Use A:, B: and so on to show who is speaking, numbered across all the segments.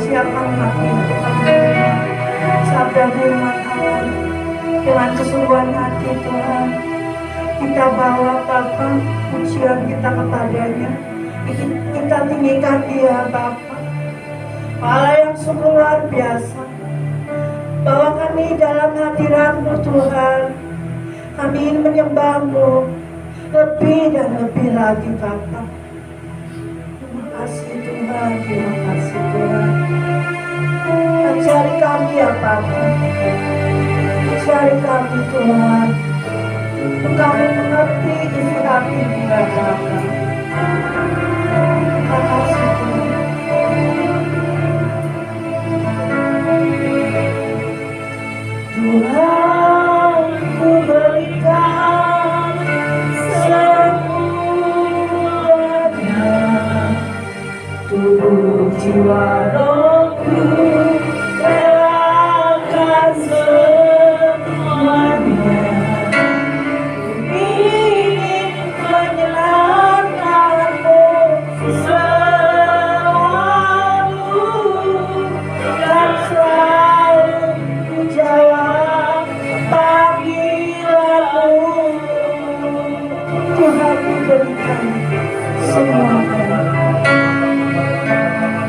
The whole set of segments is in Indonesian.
A: siapkan hati untuk menerima sabda firman Allah dengan kesungguhan hati. Tuhan, kita bawa Bapa pujian kita kepadanya, kita tinggikan Dia Bapa, Allah yang sungguh luar biasa. Bawa kami dalam hadirat-Mu Tuhan, kami ingin menyembah-Mu lebih dan lebih lagi Bapa. Terima kasih Tuhan, terima kasih Tuhan. Ajari kami ya Bapa, ajari kami Tuhan, untuk kami mengerti isi hati Dia Bapa. Terima kasih Tuhan. Tuhan, ku berikan semuanya, tubuh jiwa rohku, relakan semuanya. Ingin menyenangkan-Mu selalu, dan selalu ku jawab panggilan-Mu. Tuhan, ku berikan semuanya.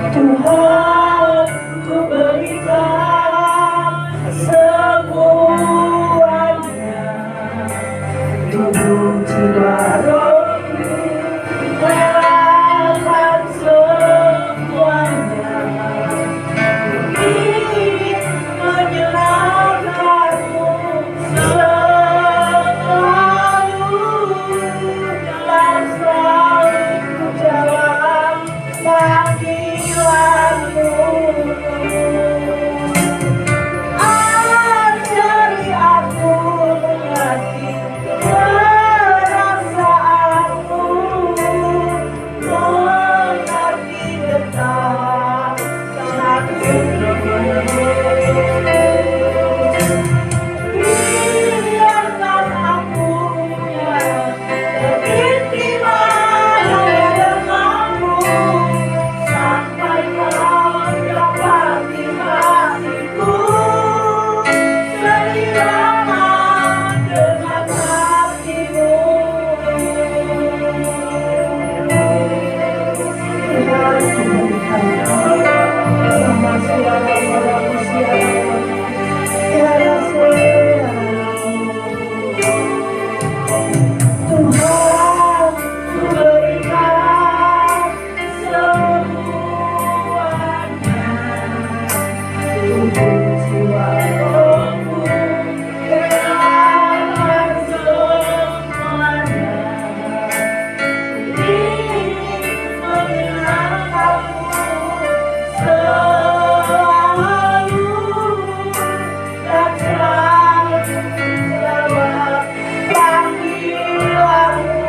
A: Tuhan, ku berikan semuanya, tubuh jiwa rohku, relakan semuanya. Ingin menyenangkan-Mu selalu, dan selalu ku jawab panggilan-Mu. Ajari aku mengerti perasaan-Mu, mengerti tentang hati-Mu. Biarkan aku berintiman denganmu, sampai Kau dapati hatiku seirama dengan hati-Mu. Tuhan, sama siapa orang siapa, tiada seorang. Tuhan, ku berikan semuanya, tubuh jiwa rohku, relakan semuanya. Ingin menyenangkan-Mu selalu, dan selalu menjawab panggilan-Mu.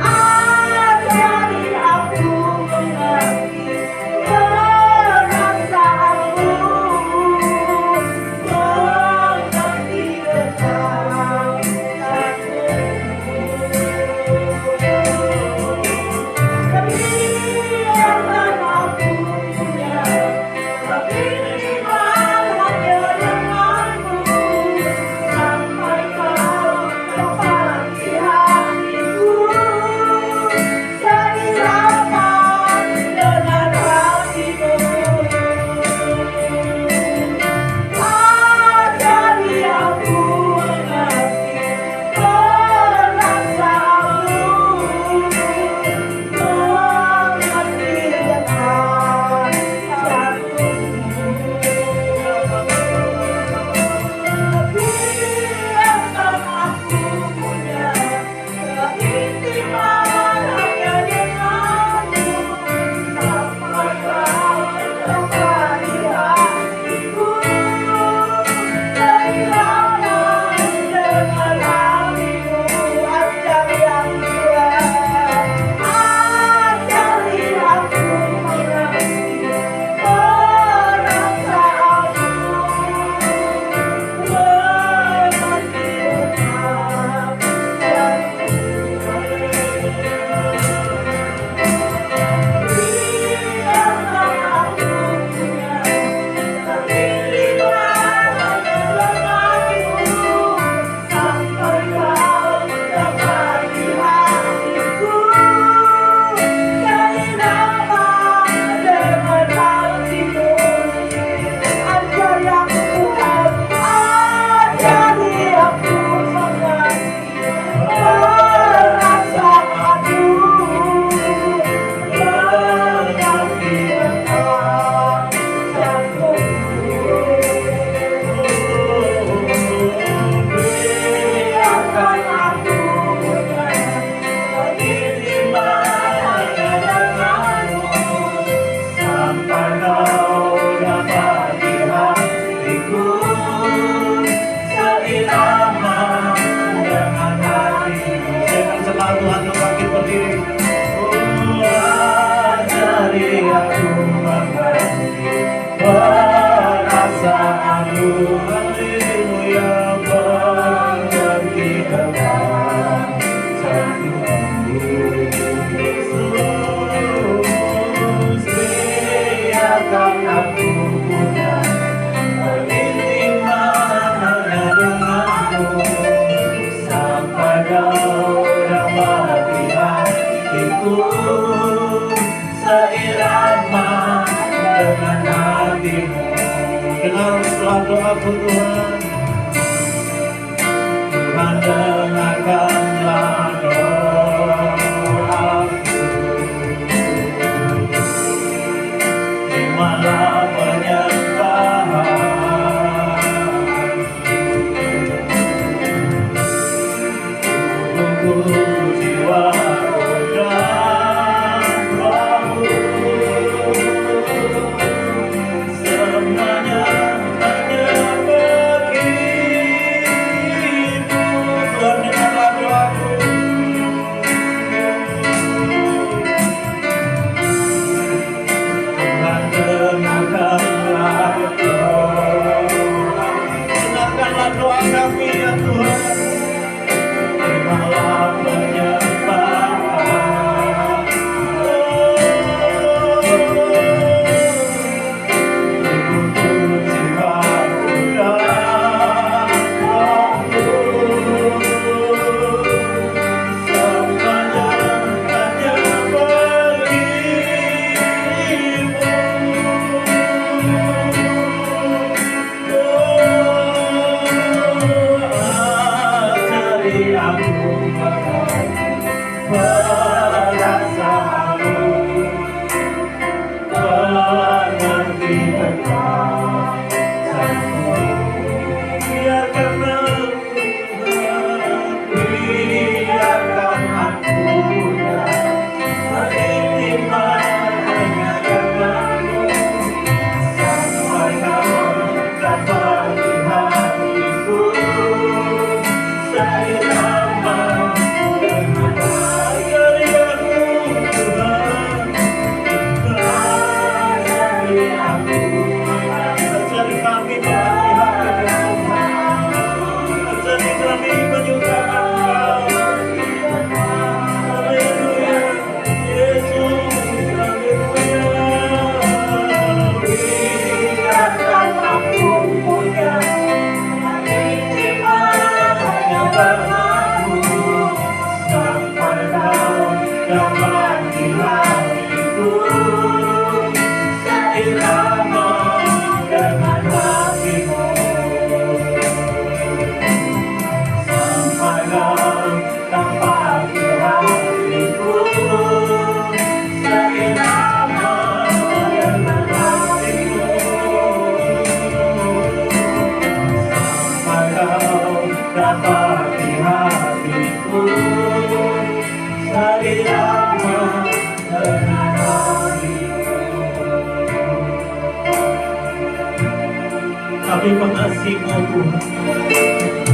A: Ajari aku mengerti perasaan-Mu,
B: seirama dengan hatimu. Dengarlah doaku Tuhan. Tuhan dengarkanlah doaku. Terimalah penyembahan. Tunggu jiwaku dan rohku. Semuanya hanya bagimu. Tuhan dengarlah doaku. Tuhan dengarkanlah doa. Dengarkanlah doa kami ya Tuhan. Terimalah penyembahan. Tunggu jiwaku dan rohku. Semuanya hanya ajari aku perasaanmu, mengerti kekasanmu. Biarkan aku berintiman hanya denganmu. Sampai kau dapat di hatiku, seirama dengan ajari aku Tuhan. Ajari aku, ajari kami berhati-hati, ajari kami menyukakan Engkau. Haleluya, Yesus, haleluya. Biarkan aku punya iman hanya padamu. Sampai kau dapat di hatiku, seirama dengan hatimu. Sampai kau dapat di hatiku, seirama dengan hatimu. Sampai kau dapat di hatiku, seirama dengan hatimu. Kami mengasihi-Mu Tuhan.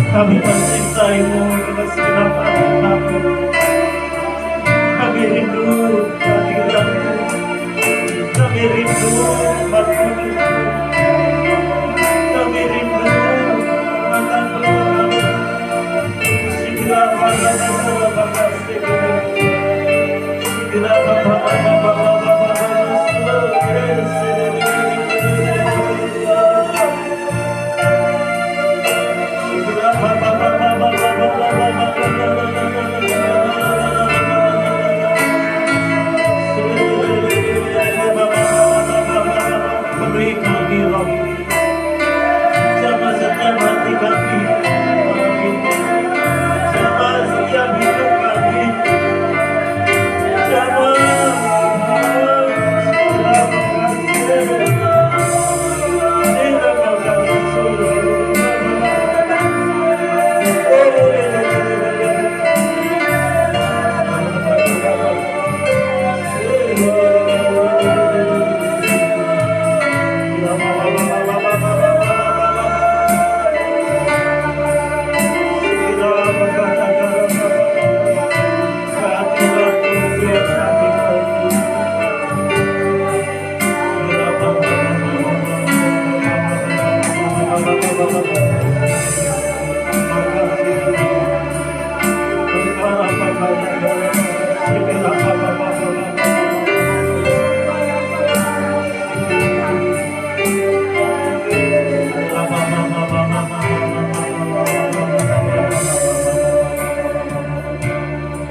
B: Kami mencintai-Mu dengan segenap hati kami. Kami rindu kehadiran-Mu. Kami rindu bertemu-Mu. Kami rindu makan doa-Mu. Segera pada segera beri kami roh, jamah setiap hati kami, jamah setiap hidup kami, jamah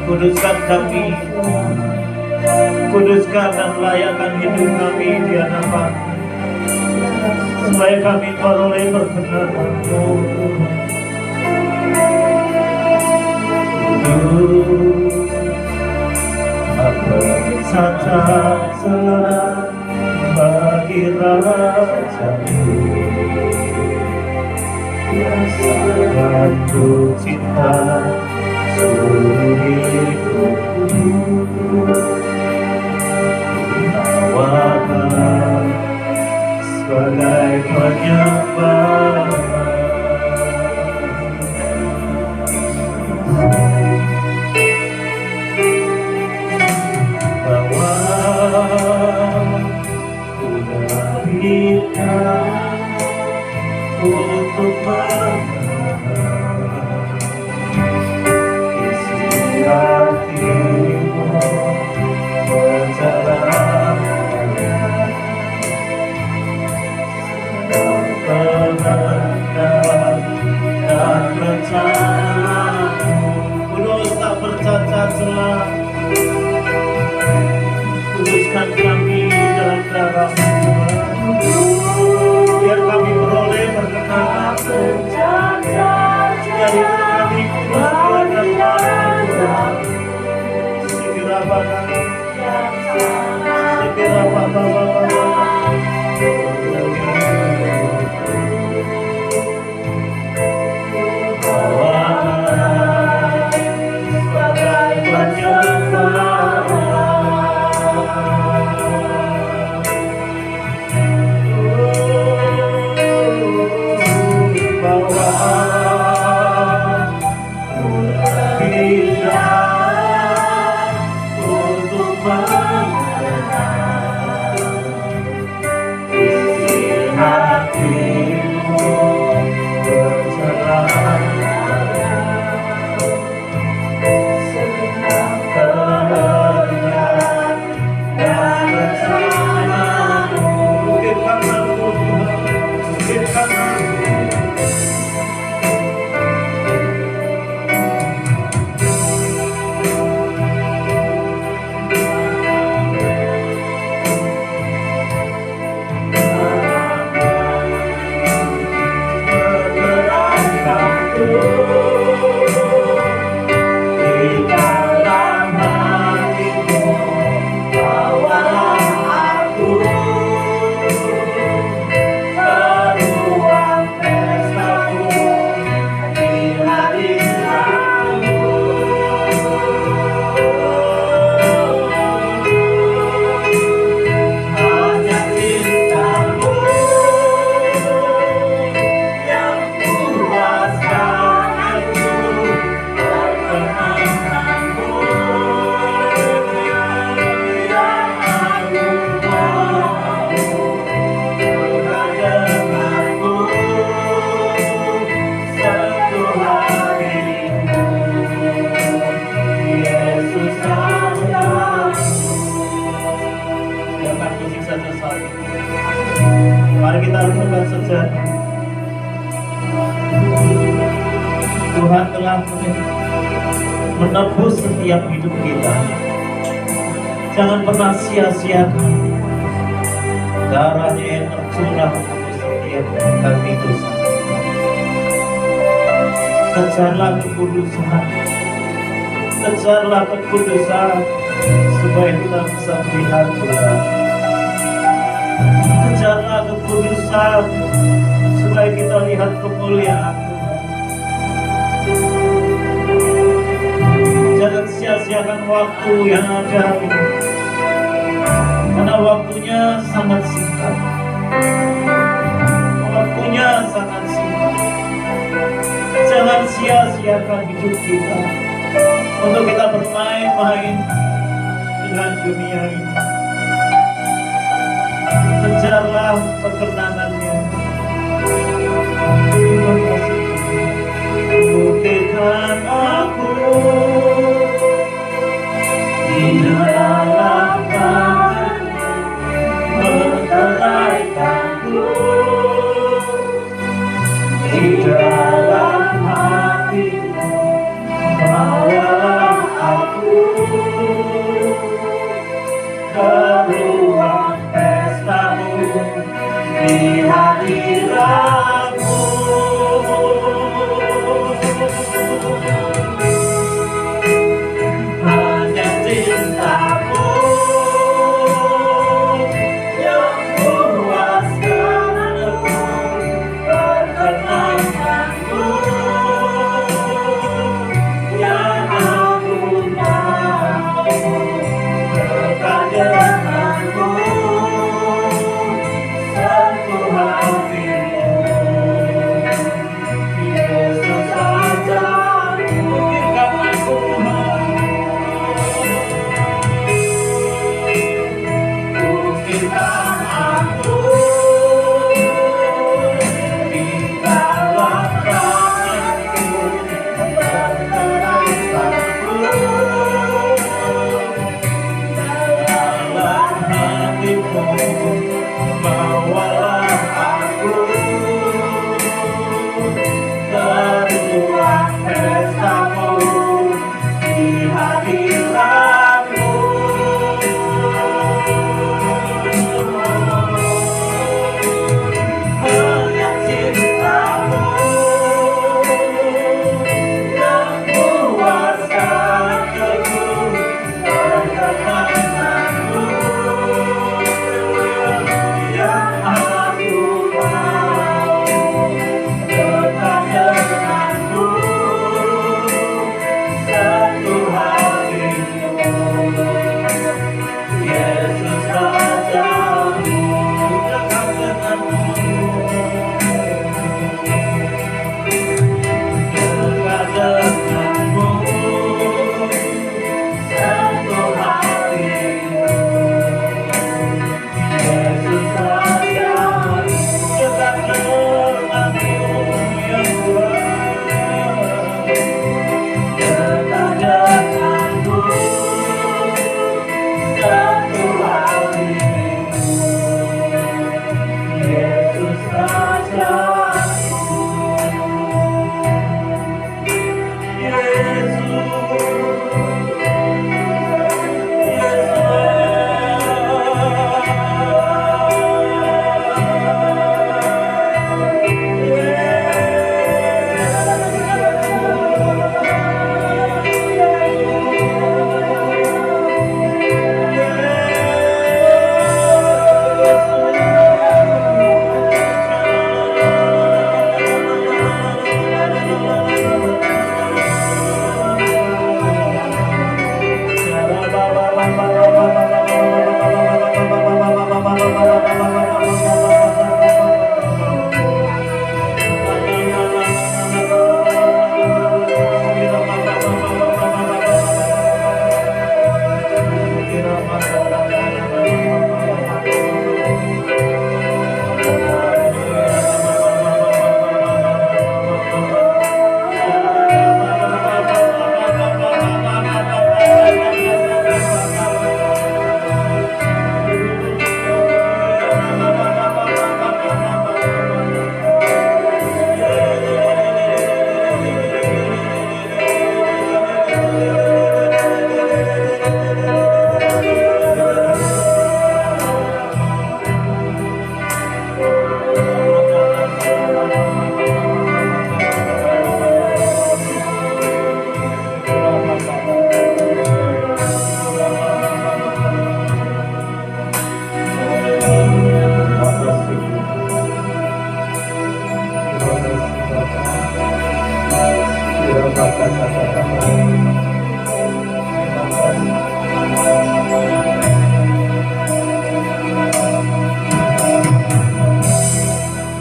B: kuduskan kami, Kuduskan dan layakkan hidup kami di hadapan, supaya kami beroleh berkenan-Mu. Apa saja salah bagi Raja-Mu, yang satu cinta seluruh hidupku. Tawakan sebagai penyembah, bahwa ku berikan untuk isi hatimu menjalankan kehendak dan rencana-Mu. Kudus tak bercacat celah, kuduskan kami dalam darah-Mu, biar kami beroleh berkenan-Mu. Dari kami kudus dan Tuhan, segera pada segera pada sebagai penyembah. Mari kita renungkan sejenak. Tuhan telah menebus setiap hidup kita. Jangan pernah sia-siakan darahnya yang tercurah untuk setiap kami dosa. Kejarlah kekudusan, kejarlah kekudusan, supaya kita bisa melihat Tuhan. Kejarlah kekudusan, supaya kita lihat kemuliaan Tuhan. Jangan sia-siakan waktu yang ada ini, karena waktunya sangat singkat. Waktunya sangat singkat. Jangan sia-siakan hidup kita untuk kita bermain-main dengan dunia ini. Kejarlah perkenanannya. Terima kasih. Buktikan aku di dalam tangan-Mu, menteraikanku di dalam hati-Mu, bawalah aku di hadiratmu. Hanya cintamu yang puaskan aku, perkenankanku yang aku mau, dekat denganmu, satu hatimu. Yesus saja buktikan aku buktikan aku di dalam tanganku, perkerasanku dalam hatimu. Bawalah aku ke ruang pestamu di hadiratmu. Hanya cintamu yang puaskan aku, perkenankanku yang aku mau, dekat denganmu, satu hatimu. Yesus Rajamu, dekat denganmu, dekat denganmu, satu hatimu. Yesus Rajamu, dekat denganmu yang kuat, dekat denganmu, satu hatimu. Yesus Rajamu,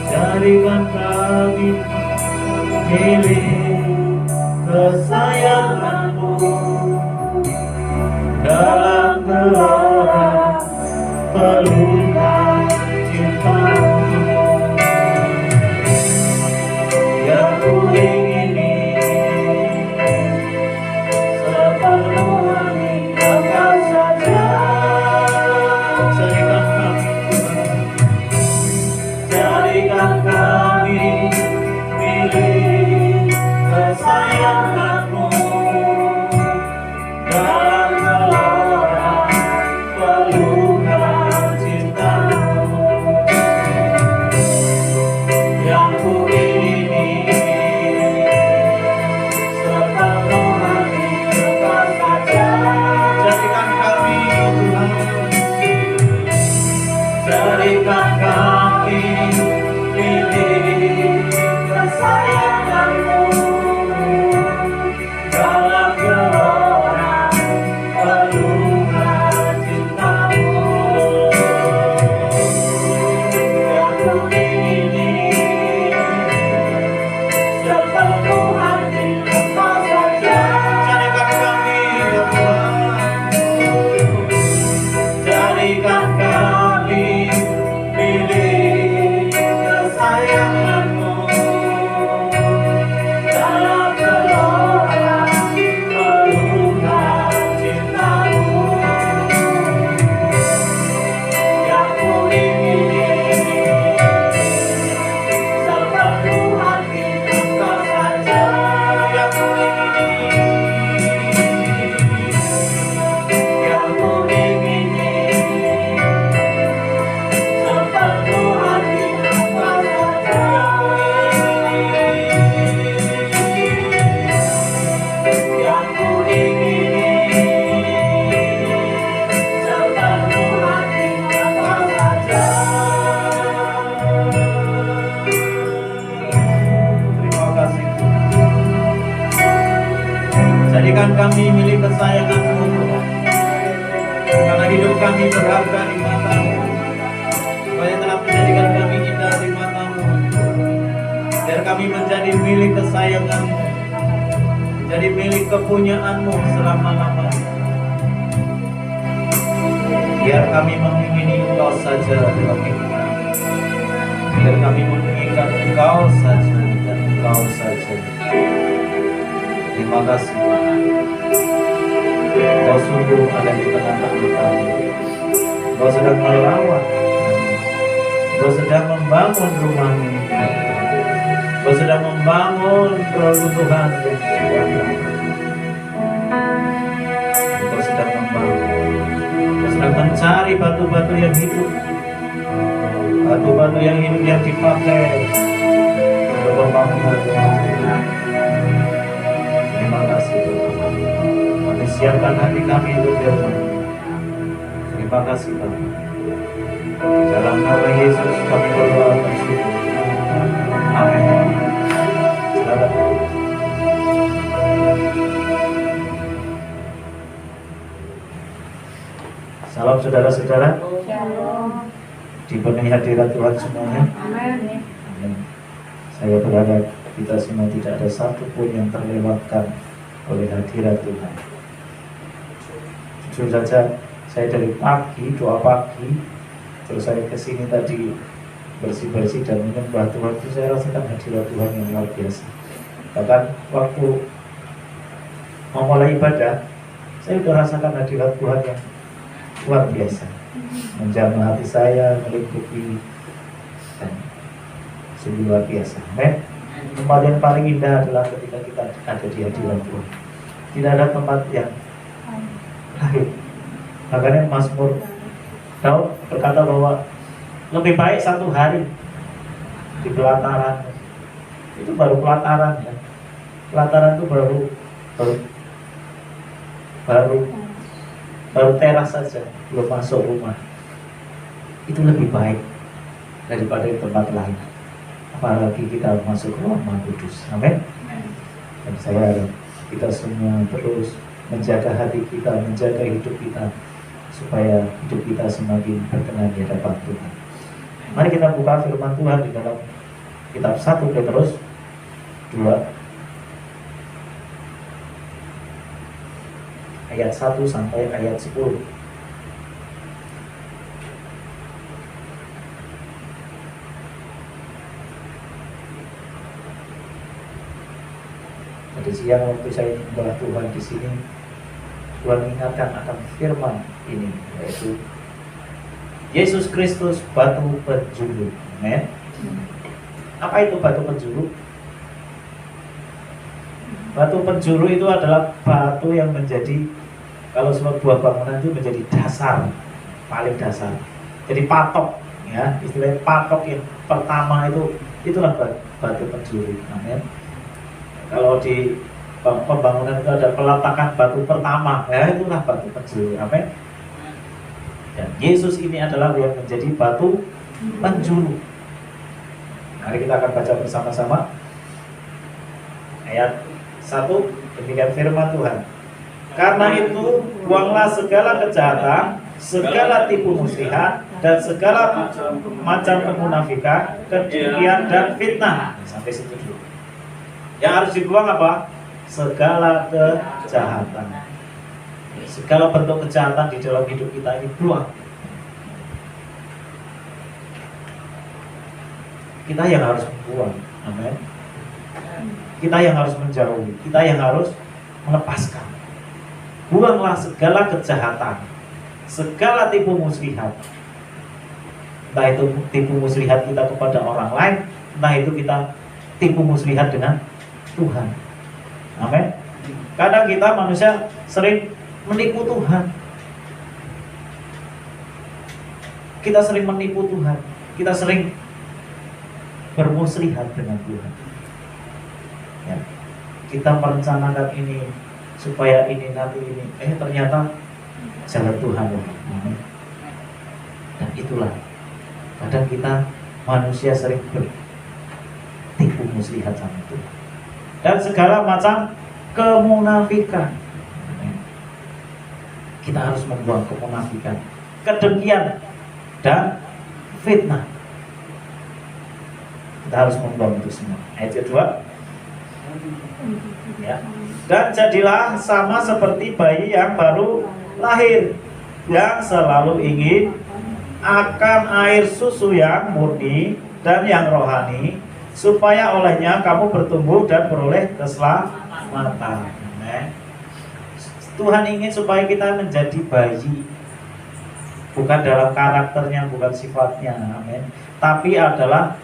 B: jadikan kami milik kesayanganmu dalam gelora pelukan cintamu yang ku ingini sepenuhnya Engkau saja. Jadikan kami milik kesayanganmu dalam gelora pelukan cintamu Jadikan kami milik kesayanganmu dalam gelora pelungan cintamu. Yang ku ingini sepenuh hati Engkau saja. Jadikan kami ya Tuhan, jadikan kami milik kesayanganmu dalam gelora pelungan cintamu. Yang ku ingini sepenuh hati Engkau saja. Yang ku ingini, yang ku ingini sepenuh hati Engkau saja. Yang ku ingini sepenuh hati Engkau saja. Terima kasih Tuhan. Jadikan kami milik kesayangan-Mu Tuhan. Karena hidup kami berharga di mata-Mu. Supaya telah menjadikan kami indah di mata-Mu. Biar kami menjadi milik kesayangan-Mu, menjadi milik kepunyaan-Mu selama-lamanya. Biar kami mengingini Engkau saja dalam hidup kami. Biar kami menginginkan Engkau saja dan Engkau saja. Terima kasih Tuhan. Engkau sungguh ada di tengah-tengah kami. Engkau sedang merawat kami. Engkau sedang membangun rumah-Mu. Engkau sedang membangun peruntuhan yang sebenarnya. Engkau sedang membangun. Engkau sedang mencari batu-batu yang hidup. Batu-batu yang hidup yang dipakai untuk pembangunan rumah-Mu. Terima kasih Tuhan. Kami siapkan hati kami untuk firman. Terima kasih Tuhan. Dalam nama Yesus kami berdoa bersyukur. Amin. Silakan. Salam saudara-saudara. Dipenuhi hadirat Tuhan semuanya.
A: Amin.
B: Amin. Saya berharap kita semua tidak ada satu pun yang terlewatkan oleh hadirat Tuhan. Jujur saja, saya dari pagi, doa pagi, terus saya kesini tadi bersih-bersih dan menyembah Tuhan, itu saya rasakan hadirat Tuhan yang luar biasa. Bahkan waktu memulai ibadah, saya sudah rasakan hadirat Tuhan yang luar biasa, menjamah hati saya, melingkupi, dan sungguh luar biasa. Amin. Tempat yang paling indah adalah ketika kita ada di hadirat Tuhan. Tidak ada tempat yang lain. Makanya Mazmur Daud berkata bahwa lebih baik satu hari di pelataran. Itu baru pelataran ya. Pelataran itu baru teras saja, belum masuk rumah. Itu lebih baik daripada di tempat lain. Apalagi kita masuk ke ruang Maha Kudus. Amin. Dan saya harap kita semua terus menjaga hati kita, menjaga hidup kita, supaya hidup kita semakin berkenan di hadapan Tuhan. Mari kita buka firman Tuhan di dalam kitab 1 Petrus 2 ayat 1 sampai ayat 10. Tadi siang waktu saya menyembah Tuhan di sini, Tuhan mengingatkan akan firman ini, yaitu Yesus Kristus batu penjuru. Amen. Apa itu batu penjuru? Batu penjuru itu adalah batu yang menjadi, kalau sebuah bangunan itu menjadi dasar, paling dasar. Jadi patok, ya, istilahnya patok yang pertama itulah batu penjuru. Amen. Kalau di pembangunan itu ada peletakan batu pertama, ya itulah batu penjuru. Amen. Dan Yesus ini adalah yang menjadi batu penjuru. Mari kita akan baca bersama-sama ayat 1. Demikian firman Tuhan. Karena itu buanglah segala kejahatan, segala tipu muslihat, dan segala macam kemunafikan, kedengkian dan fitnah. Sampai situ dulu. Yang harus dibuang apa? Segala kejahatan. Segala bentuk kejahatan di dalam hidup kita ini buang. Kita yang harus membuang. Amin. Kita yang harus menjauhi. Kita yang harus melepaskan. Buanglah segala kejahatan, segala tipu muslihat. Entah itu tipu muslihat kita kepada orang lain, entah itu kita tipu muslihat dengan Tuhan. Amin. Kadang kita manusia sering menipu Tuhan. Kita sering menipu Tuhan. Kita sering bermuslihat dengan Tuhan. Ya. Kita merencanakan ini supaya ini nanti ini, ternyata jalan Tuhan. Amin. Dan itulah kadang kita manusia sering bertipu muslihat sama Tuhan. Dan segala macam kemunafikan. Kita harus membuang kemunafikan, kedengkian dan fitnah. Kita harus membuang itu semua. Ayat kedua. Ya. Dan jadilah sama seperti bayi yang baru lahir, yang selalu ingin akan air susu yang murni dan yang rohani, supaya olehnya kamu bertumbuh dan beroleh keselamatan. Tuhan ingin supaya kita menjadi bayi, bukan dalam karakternya, bukan sifatnya, amin. Tapi adalah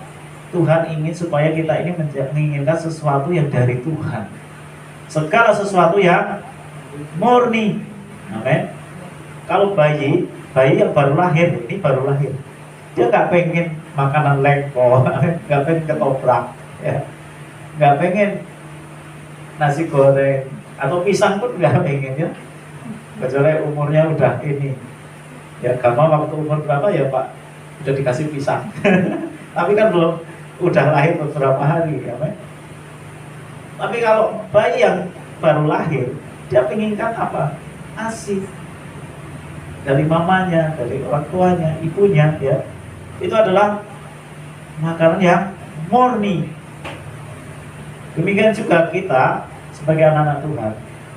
B: Tuhan ingin supaya kita ini menginginkan sesuatu yang dari Tuhan, segala sesuatu yang murni, amin. Kalau bayi yang baru lahir, ini baru lahir, dia nggak pengen makanan lengko, nggak pengen ketoprak, ya, nggak pengen nasi goreng atau pisang pun nggak pengen, ya, kecuali umurnya udah ini, ya, gampang waktu umur berapa ya Pak udah dikasih pisang, tapi kan belum, udah lahir beberapa hari, ya, Pak. Tapi kalau bayi yang baru lahir, dia penginkan apa? ASI dari mamanya, dari orang tuanya, ibunya, ya. Itu adalah makanan yang murni. Demikian juga kita sebagai anak-anak Tuhan,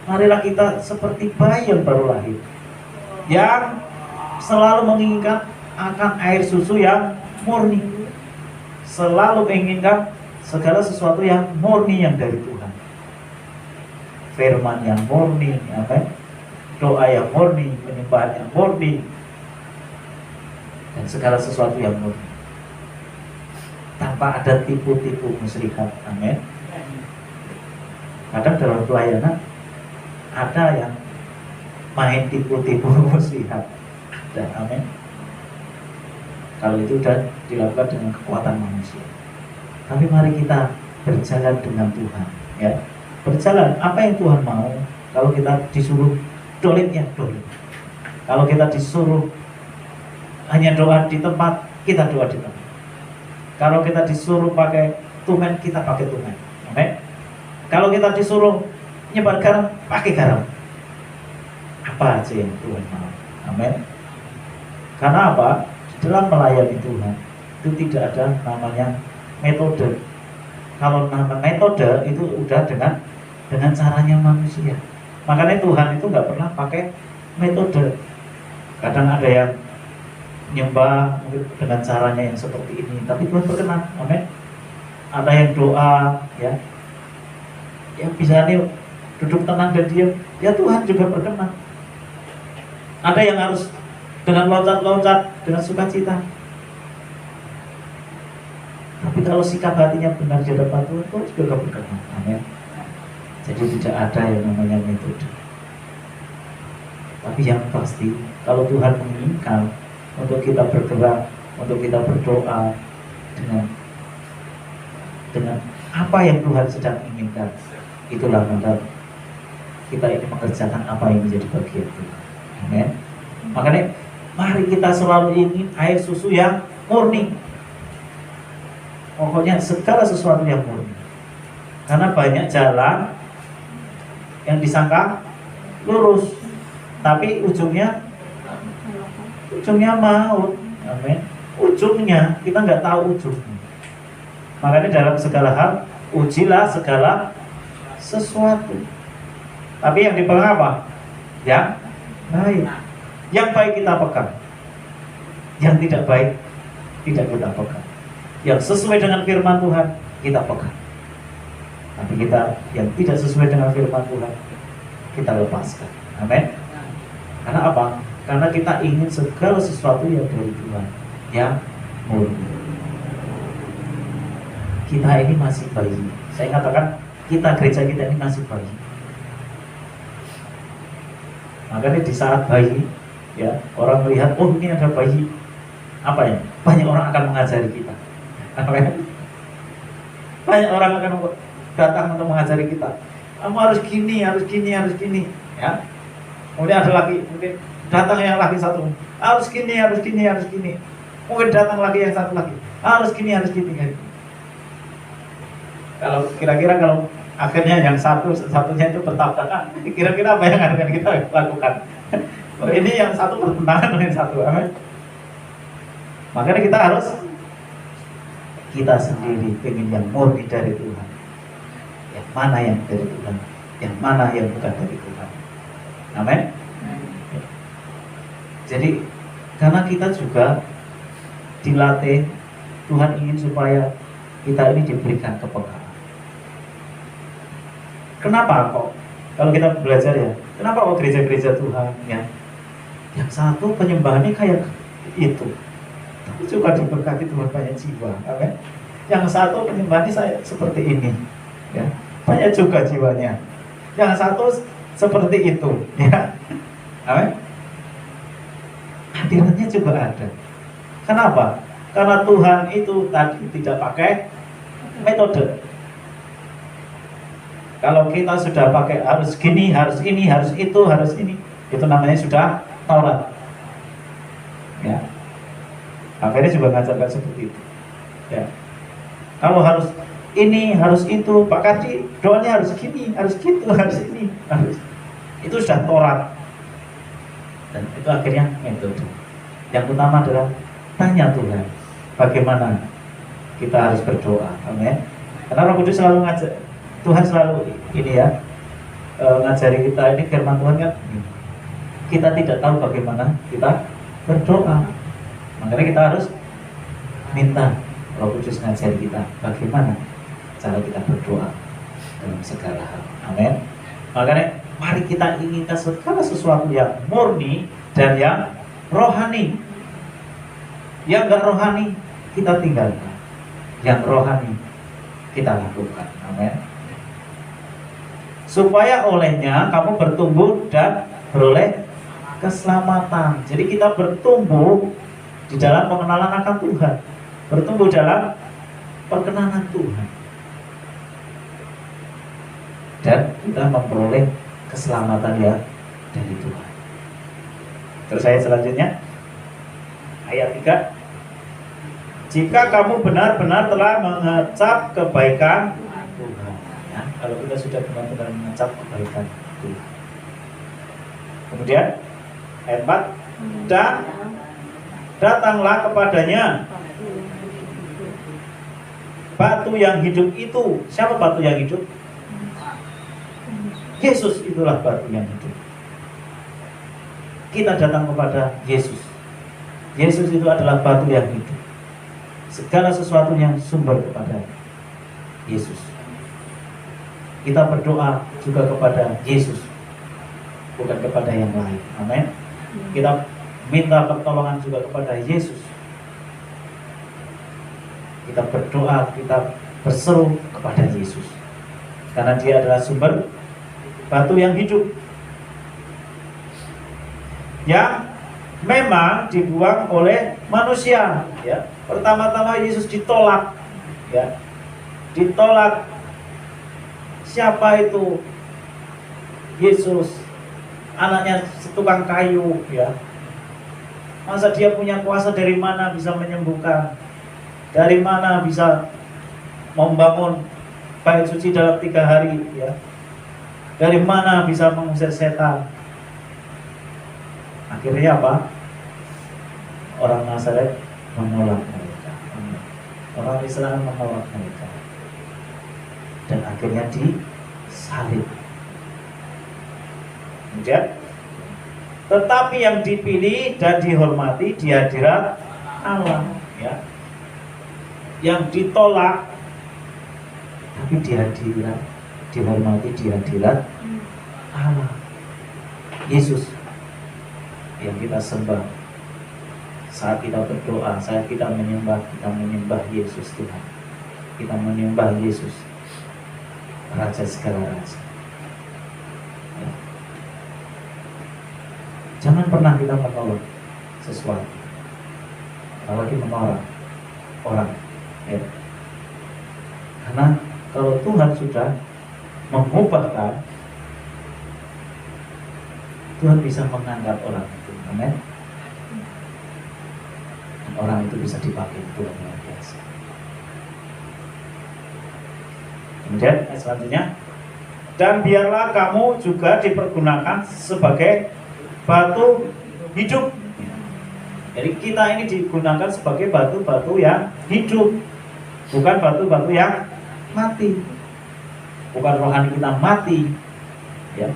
B: marilah kita seperti bayi yang baru lahir, yang selalu menginginkan akan air susu yang murni, selalu menginginkan segala sesuatu yang murni yang dari Tuhan, firman yang murni, amin. Doa yang murni, penyembahan yang murni, dan segala sesuatu yang murni, tanpa ada tipu-tipu muslihat, amin. Kadang dalam pelayanan ada yang main tipu-tipu muslihat, dan amin. Kalau itu sudah dilakukan dengan kekuatan manusia. Tapi mari kita berjalan dengan Tuhan, ya. Berjalan apa yang Tuhan mau. Kalau kita disuruh dolit, ya dolit. Kalau kita disuruh hanya doa di tempat, kita doa di tempat. Kalau kita disuruh pakai tumen, kita pakai tumen. Amin. Kalau kita disuruh nyebar garam, pakai garam. Apa aja yang Tuhan mau. Amin. Karena apa? Dalam melayani Tuhan itu tidak ada namanya metode. Kalau nama metode itu udah dengan caranya manusia. Makanya Tuhan itu nggak pernah pakai metode. Kadang ada yang nyembah dengan caranya yang seperti ini, tapi Tuhan berkenan, amin. Ada yang doa, ya, yang bisa nih duduk tenang dan diam, ya Tuhan juga berkenan. Ada yang harus dengan loncat-loncat, dengan sukacita. Tapi kalau sikap hatinya benar di hadapan Tuhan juga berkenan, amin. Jadi tidak ada yang namanya metode. Tapi yang pasti, kalau Tuhan menginginkan untuk kita bergerak, untuk kita berdoa dengan apa yang Tuhan sedang inginkan, itulah maka kita ini mengerjakan apa yang menjadi bagian Tuhan. Amin. Makanya mari kita selalu ingin air susu yang murni. Pokoknya segala sesuatu yang murni. Karena banyak jalan yang disangka lurus, tapi ujungnya maut. Amin. Ujungnya kita nggak tahu ujungnya. Makanya dalam segala hal ujilah segala sesuatu. Tapi yang dipegang apa? Yang baik. Yang baik kita pegang. Yang tidak baik tidak kita pegang. Yang sesuai dengan firman Tuhan kita pegang. Tapi kita yang tidak sesuai dengan firman Tuhan kita lepaskan. Amin. Karena apa? Karena kita ingin segala sesuatu yang dari Tuhan, yang murni. Kita ini masih bayi. Saya katakan gereja kita ini masih bayi. Makanya di saat bayi, ya orang melihat, oh ini ada bayi, apa ya? Banyak orang akan mengajari kita. Apa ya? Banyak orang akan datang untuk mengajari kita. Kamu harus gini, harus gini, harus gini, ya. Kemudian ada lagi, mungkin datang yang lagi satu, harus gini, harus gini, harus gini. Mungkin datang lagi yang satu lagi, harus gini, harus gini. Kalau kira-kira kalau akhirnya yang satunya itu bertabrakan, kira-kira apa yang akan kita lakukan? Ini yang satu bertentangan dengan satu, amin. Makanya kita sendiri ingin yang murni dari Tuhan. Yang mana yang dari Tuhan, yang mana yang bukan dari Tuhan. Amin. Jadi karena kita juga dilatih, Tuhan ingin supaya kita ini diberikan kepekaan. Kenapa kok? Kalau kita belajar ya, kenapa kok gereja-gereja Tuhan ya, yang satu penyembahannya kayak itu, tapi juga diberkati Tuhan banyak jiwa, amin. Yang satu penyembahannya saya seperti ini, ya, banyak juga jiwanya. Yang satu seperti itu, ya, amin. Hadirannya juga ada. Kenapa? Karena Tuhan itu tadi tidak pakai metode. Kalau kita sudah pakai harus gini, harus ini, harus itu, harus ini, itu namanya sudah Taurat. Ya. Akhirnya juga ngajarkan seperti itu. Ya. Kalau harus ini, harus itu, Pak Kardi, doanya harus gini, harus gitu, harus ini, harus. Itu sudah Taurat. Dan itu akhirnya metode. Yang utama adalah tanya Tuhan, bagaimana kita harus berdoa. Amin. Karena Roh Kudus selalu ngajar. Tuhan selalu ini ya ngajari kita ini firman Tuhan kan, kita tidak tahu bagaimana kita berdoa, makanya kita harus minta Roh Kudus ngajari kita bagaimana cara kita berdoa dalam segala hal. Amin. Makanya mari kita inginkan segala sesuatu yang murni dan yang rohani. Yang enggak rohani kita tinggalkan, yang rohani kita lakukan. Amin. Supaya olehnya kamu bertumbuh dan beroleh keselamatan. Jadi kita bertumbuh di dalam pengenalan akan Tuhan, bertumbuh dalam perkenanan Tuhan, dan kita memperoleh keselamatan ya dari Tuhan. Terus ayat selanjutnya, ayat 3. Jika kamu benar-benar telah mengecap kebaikan Tuhan. Ya, kalau kita sudah benar-benar mengecap kebaikan Tuhan. Kemudian ayat 4, dan datanglah kepadanya batu yang hidup itu. Siapa batu yang hidup? Yesus, itulah batu yang hidup. Kita datang kepada Yesus. Yesus itu adalah batu yang hidup. Segala sesuatu yang sumber kepada Yesus. Kita berdoa juga kepada Yesus, bukan kepada yang lain. Amin. Kita minta pertolongan juga kepada Yesus. Kita berdoa, kita berseru kepada Yesus, karena Dia adalah sumber batu yang hidup, yang memang dibuang oleh manusia. Ya, pertama-tama Yesus ditolak. Ya, ditolak. Siapa itu? Yesus, anaknya setukang kayu, ya. Masa dia punya kuasa, dari mana bisa menyembuhkan? Dari mana bisa membangun bait suci dalam 3 hari, ya? Dari mana bisa mengusir setan? Akhirnya apa? Orang Nazaret menolak mereka. Orang Israel menolak mereka. Dan akhirnya disalib. Kemudian, tetapi yang dipilih dan dihormati di hadirat Allah, ya. Yang ditolak tapi di hadirat, dihormati di hadirat Allah. Yesus yang kita sembah saat kita berdoa, saat kita menyembah Yesus Tuhan. Kita menyembah Yesus, Raja segala raja. Ya. Jangan pernah kita menolak sesuatu, apalagi menolak orang. Ya. Karena kalau Tuhan sudah mengubahkan, Tuhan bisa mengangkat orang itu. Amin. Orang itu bisa dipakai Tuhan yang biasa. Kemudian ayat selanjutnya, dan biarlah kamu juga dipergunakan sebagai batu hidup. Jadi kita ini digunakan sebagai batu-batu yang hidup, bukan batu-batu yang mati. Bukan rohani kita mati, ya,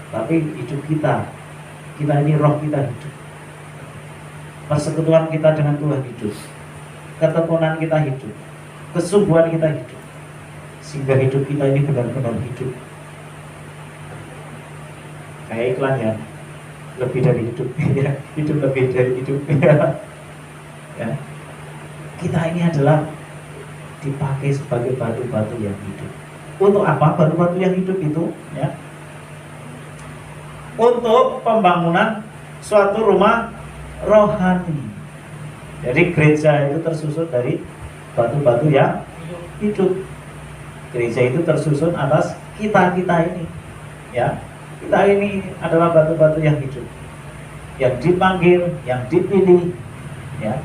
B: tapi hidup kita ini roh kita hidup. Persekutuan kita dengan Tuhan hidup, ketekunan kita hidup, kesungguhan kita hidup, sehingga hidup kita ini benar-benar hidup. Kayak iklan ya, lebih dari hidup, ya, hidup lebih dari hidup. Ya. Kita ini adalah dipakai sebagai batu-batu yang hidup. Untuk apa batu-batu yang hidup itu? Ya. Untuk pembangunan suatu rumah rohani. Jadi gereja itu tersusun dari batu-batu yang hidup. Gereja itu tersusun atas kita ini, ya. Kita ini adalah batu-batu yang hidup, yang dipanggil, yang dipilih, ya,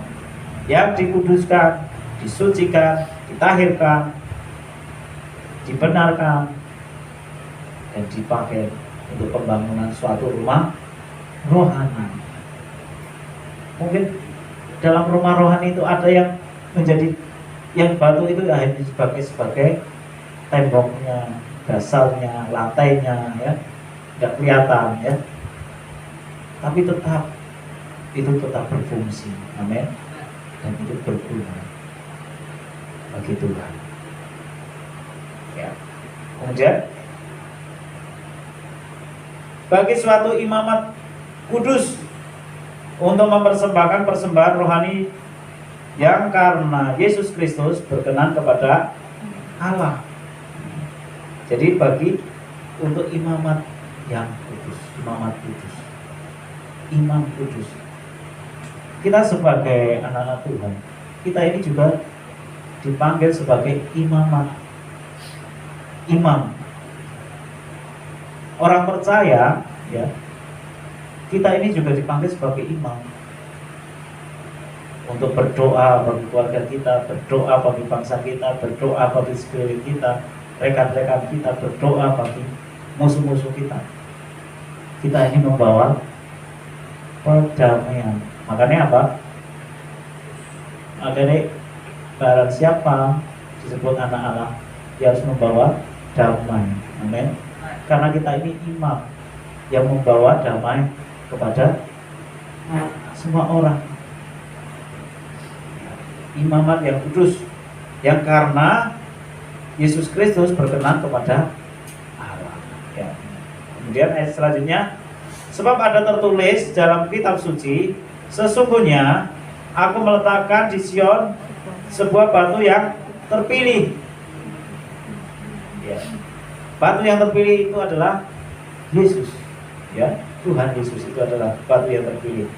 B: yang dikuduskan, disucikan, ditahirkan, dibenarkan, dan dipakai untuk pembangunan suatu rumah rohani. Mungkin dalam rumah rohani itu ada yang menjadi, yang batu itu hanya sebagai temboknya, dasarnya, lantainya, ya, tidak kelihatan, ya. Tapi itu tetap berfungsi, amin. Dan itu berguna bagi Tuhan. Ya. Kemudian bagi suatu imamat kudus untuk mempersembahkan persembahan rohani yang karena Yesus Kristus berkenan kepada Allah. Jadi bagi untuk imamat yang kudus, imamat kudus, imam kudus. Kita sebagai anak-anak Tuhan, kita ini juga dipanggil sebagai imamat, imam. Orang percaya, ya, kita ini juga dipanggil sebagai imam untuk berdoa bagi keluarga kita, berdoa bagi bangsa kita, berdoa bagi sekeliling kita, rekan-rekan kita, berdoa bagi musuh-musuh kita. Kita ini membawa perdamaian. Makanya apa? Makanya barang siapa disebut anak Allah, dia harus membawa damai. Amin. Karena kita ini imam yang membawa damai kepada semua orang. Imamat yang kudus, yang karena Yesus Kristus berkenan kepada Allah. Ya. Kemudian ayat selanjutnya, sebab ada tertulis dalam kitab suci, sesungguhnya aku meletakkan di Sion sebuah batu yang terpilih. Ya. Batu yang terpilih itu adalah Yesus. Ya. Tuhan Yesus itu adalah batu yang terpilih.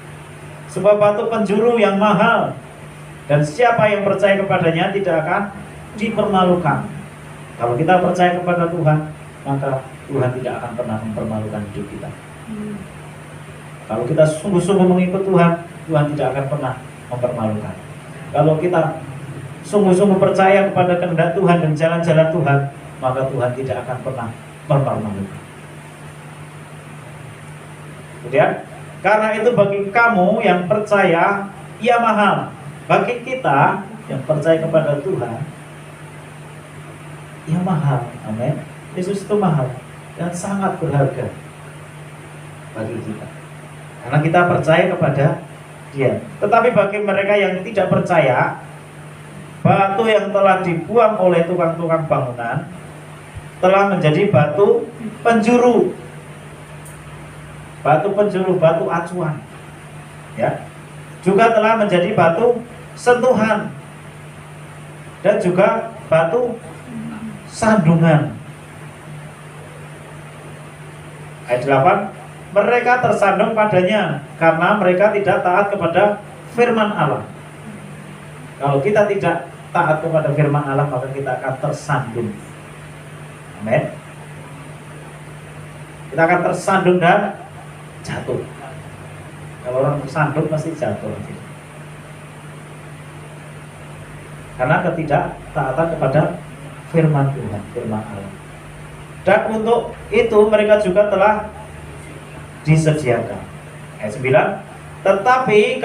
B: Sebuah batu penjuru yang mahal, dan siapa yang percaya kepadanya tidak akan dipermalukan. Kalau kita percaya kepada Tuhan, maka Tuhan tidak akan pernah mempermalukan hidup kita. Kalau kita sungguh-sungguh mengikut Tuhan, Tuhan tidak akan pernah mempermalukan. Kalau kita sungguh-sungguh percaya kepada kehendak Tuhan dan jalan-jalan Tuhan, maka Tuhan tidak akan pernah mempermalukan. Kemudian, karena itu bagi kamu yang percaya, ia mahal. Bagi kita yang percaya kepada Tuhan, ia mahal. Amin. Yesus itu mahal dan sangat berharga bagi kita, karena kita percaya kepada Dia. Tetapi bagi mereka yang tidak percaya, batu yang telah dibuang oleh tukang-tukang bangunan telah menjadi batu penjuru. Batu penjuru, batu acuan, ya, juga telah menjadi batu sentuhan dan juga batu sandungan. Ayat 8, mereka tersandung padanya karena mereka tidak taat kepada firman Allah. Kalau kita tidak taat kepada firman Allah, maka kita akan tersandung. Amin. Kita akan tersandung dan jatuh. Kalau orang tersandung pasti jatuh. Karena ketidaktaatan kepada firman Tuhan, firman Allah. Dan untuk itu mereka juga telah disediakan. Ayat 9, tetapi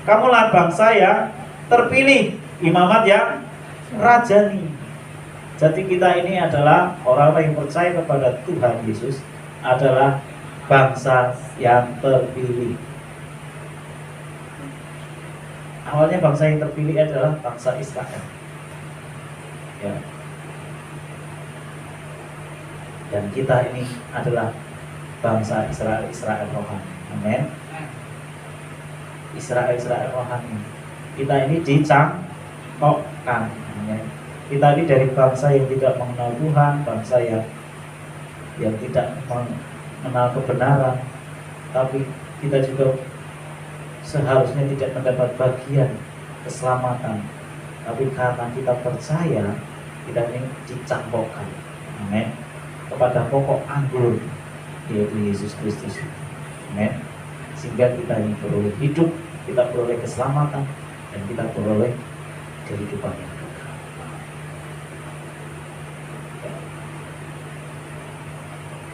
B: kamulah bangsa yang terpilih, imamat yang rajani. Jadi kita ini adalah orang-orang yang percaya kepada Tuhan Yesus, adalah bangsa yang terpilih. Awalnya bangsa yang terpilih adalah bangsa Israel, ya. Dan kita ini adalah bangsa Israel rohani. Amin. Israel rohani. Kita ini dicangkokkan. Amin. Kita ini dari bangsa yang tidak mengenal Tuhan, bangsa yang tidak mengenal kebenaran, tapi kita juga seharusnya tidak mendapat bagian keselamatan. Tapi karena kita percaya, kita ini dicangkokkan. Amin. Kepada pokok anggur, yaitu Yesus Kristus. Amin. Sehingga kita ini beroleh hidup, kita beroleh keselamatan, dan kita beroleh kehidupan yang kekal.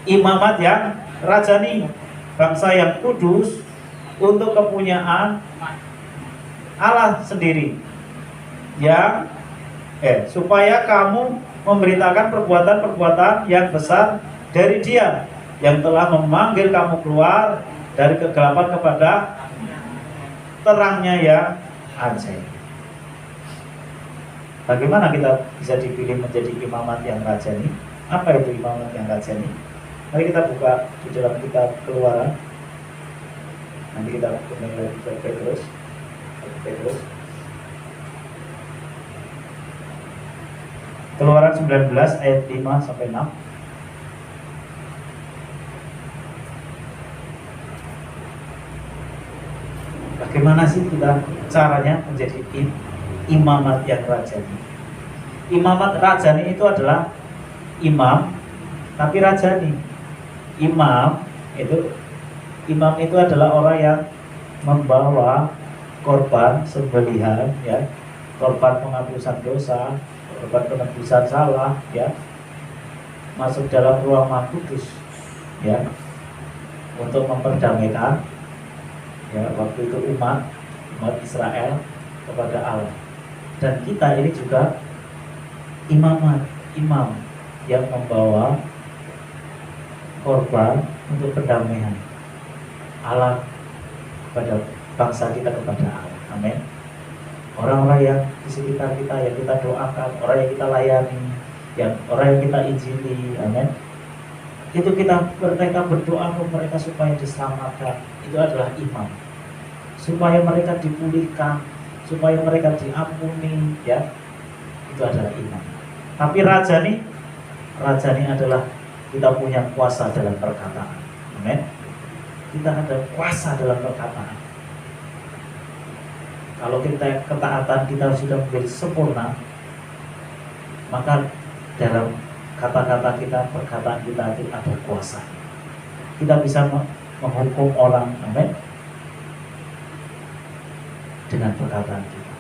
B: Imamat yang rajani, bangsa yang kudus untuk kepunyaan Allah sendiri, yang supaya kamu memberitakan perbuatan-perbuatan yang besar dari Dia yang telah memanggil kamu keluar dari kegelapan kepada terangnya yang ajaib. Bagaimana kita bisa dipilih menjadi imamat yang rajani? Apa itu imamat yang rajani? Mari kita buka di dalam kitab Keluaran. Nanti kita kembali ke Petrus. Keluaran 19 ayat 5 sampai 6. Bagaimana sih kita caranya menjadi imamat yang rajani? Imamat rajani itu adalah imam tapi rajani. Imam itu adalah orang yang membawa korban sembelihan, ya, korban penghapusan dosa, korban penebusan salah, ya, masuk dalam ruang Maha Kudus, ya, untuk memperdamaikan, ya, waktu itu umat Israel kepada Allah. Dan kita ini juga imam yang membawa korban untuk perdamaian Allah kepada bangsa kita, kepada Allah. Amin. Orang-orang yang di sekitar kita, yang kita doakan, orang yang kita layani, orang yang kita injili, amin. Itu mereka berdoa untuk mereka supaya diselamatkan. Itu adalah imam. Supaya mereka dipulihkan, supaya mereka diampuni, ya. Itu adalah imam. Tapi rajani adalah kita punya kuasa dalam perkataan. Amin. Kita ada kuasa dalam perkataan. Kalau ketaatan kita sudah menjadi sempurna, maka dalam kata-kata kita, perkataan kita itu ada kuasa. Kita bisa menghukum orang, amin. dengan perkataan kita.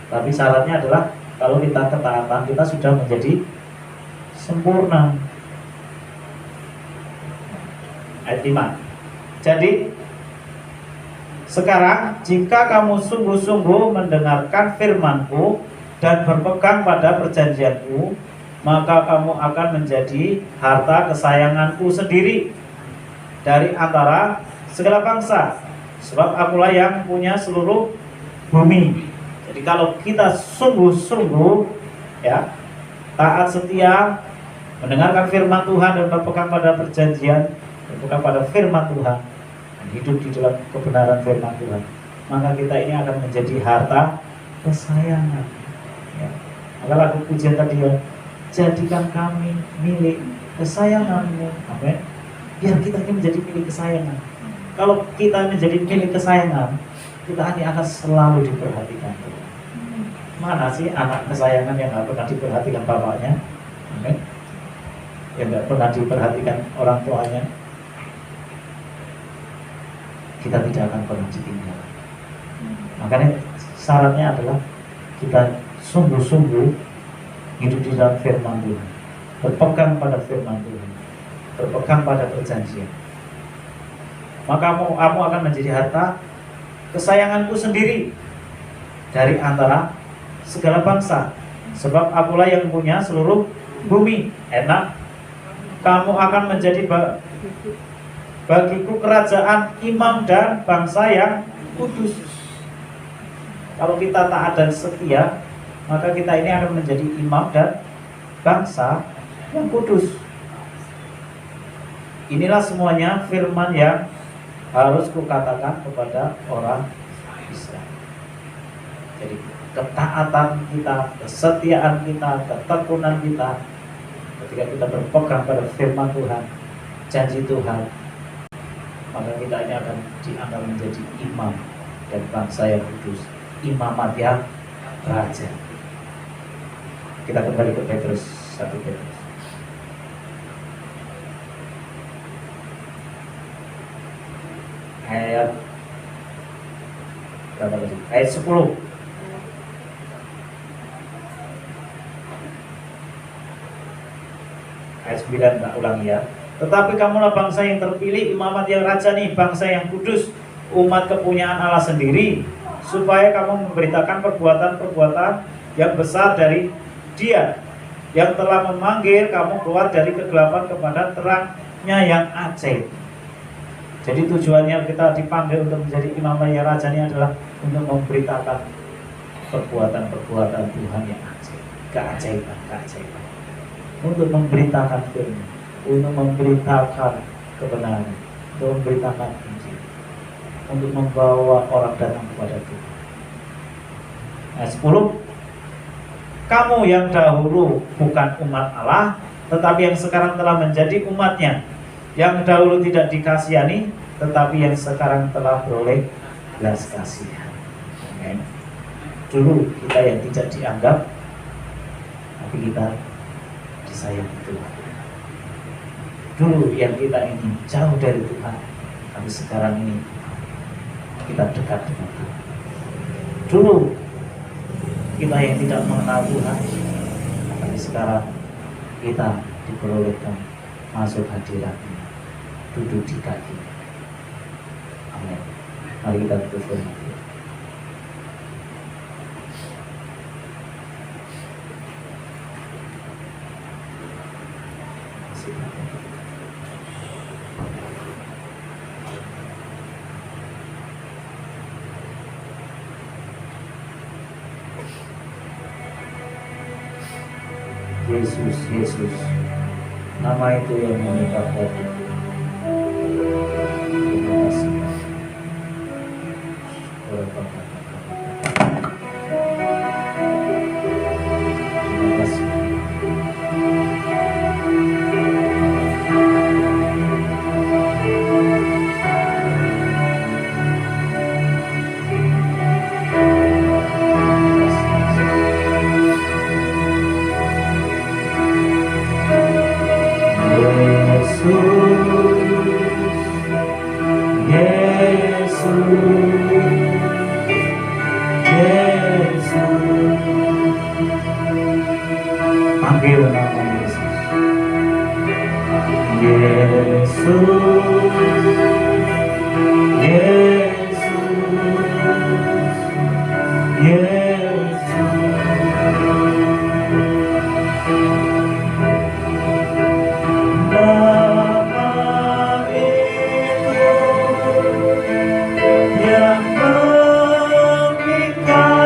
B: Tapi syaratnya adalah kalau kita ketaatan, kita sudah menjadi sempurna. Ayat 5. Jadi sekarang jika kamu sungguh-sungguh mendengarkan firman-Ku dan berpegang pada perjanjian-Ku, maka kamu akan menjadi harta kesayangan-Ku sendiri dari antara segala bangsa, sebab Akulah yang punya seluruh bumi. Jadi kalau kita sungguh-sungguh ya taat setia mendengarkan firman Tuhan dan berpegang pada perjanjian, berpegang pada firman Tuhan, dan hidup di dalam kebenaran firman Tuhan, maka kita ini akan menjadi harta kesayangan. Ya. Maka lagu pujian tadi ya, jadikan kami milik kesayangan-Mu. Amin. Biar kita ini menjadi milik kesayangan. Kalau kita menjadi milik kesayangan, kita ini akan selalu diperhatikan Tuhan. Mana sih anak kesayangan yang nggak pernah diperhatikan bapaknya? Amin. Yang nggak pernah diperhatikan orang tuanya? Kita tidak akan pernah ditinggal. Makanya syaratnya adalah kita sungguh-sungguh hidup di dalam firman Tuhan, berpegang pada firman Tuhan, berpegang pada perjanjian. Maka kamu akan menjadi harta kesayangan-Ku sendiri dari antara segala bangsa, sebab Akulah yang punya seluruh bumi. Enak. Kamu akan menjadi bagiku kerajaan, imam dan bangsa yang kudus. Kalau kita taat dan setia, maka kita ini akan menjadi imam dan bangsa yang kudus. Inilah semuanya firman yang harus kukatakan kepada orang Israel. Jadi ketaatan kita, kesetiaan kita, ketekunan kita, ketika kita berpegang pada firman Tuhan, janji Tuhan, maka kita ini akan dianggap menjadi imam dan bangsa yang kudus, imamat yang raja. Kita kembali ke Petrus 1 Petrus. Ayat berapa tadi? Ayat 10. Ayat 9 tak ulangi ya. Tetapi kamulah bangsa yang terpilih, imamat yang raja nih, bangsa yang kudus, umat kepunyaan Allah sendiri, supaya kamu memberitakan perbuatan-perbuatan yang besar dari Dia yang telah memanggil kamu keluar dari kegelapan kepada terangnya yang ajaib. Jadi tujuannya kita dipanggil untuk menjadi imam yang raja ini adalah untuk memberitakan perbuatan-perbuatan Tuhan yang ajaib, keajaiban. Untuk memberitakan firman, untuk memberitakan kebenaran, untuk memberitakan Injil, untuk membawa orang datang kepada Tuhan. Ayat 10. Kamu yang dahulu bukan umat Allah, tetapi yang sekarang telah menjadi umatnya, yang dahulu tidak dikasihani, tetapi yang sekarang telah beroleh belas kasihan. Amen. Dulu kita yang tidak dianggap, tapi kita disayang Tuhan. Dulu yang kita ini jauh dari Tuhan, tapi sekarang ini kita dekat dengan Tuhan. Dulu kita yang tidak mengenal Tuhan, tapi sekarang kita diperolehkan masuk hadirat-Nya, duduk di kaki. Amin. Mari kita tutup firman. Yesus, nama itu yang menyebabkan. Terima kasih. Terima kasih. Yesus panggil nama Yesus. Yesus, Yesus, Yesus. Nama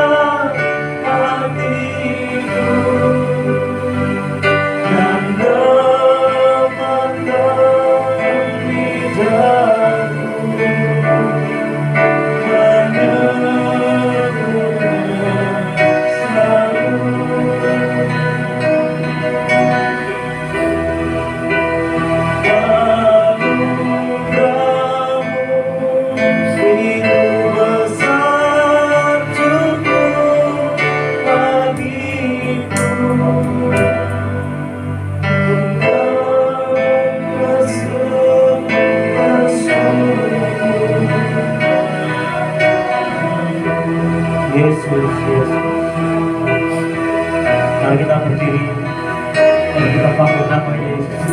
B: itu yang memikat hatiku, yang gemetar lidahku, menyebutnya selalu. Yesus, Yesus. Mari kita berdiri, mari kita panggil nama Yesus.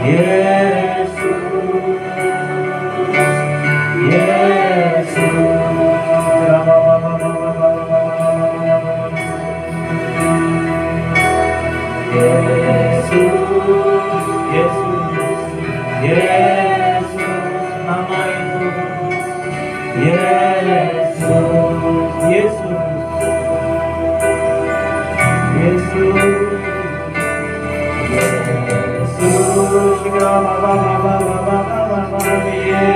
B: Yesus, Yesus. Yesus, Yesus, Yesus, nama itu. Yesus, Yesus, Yesus,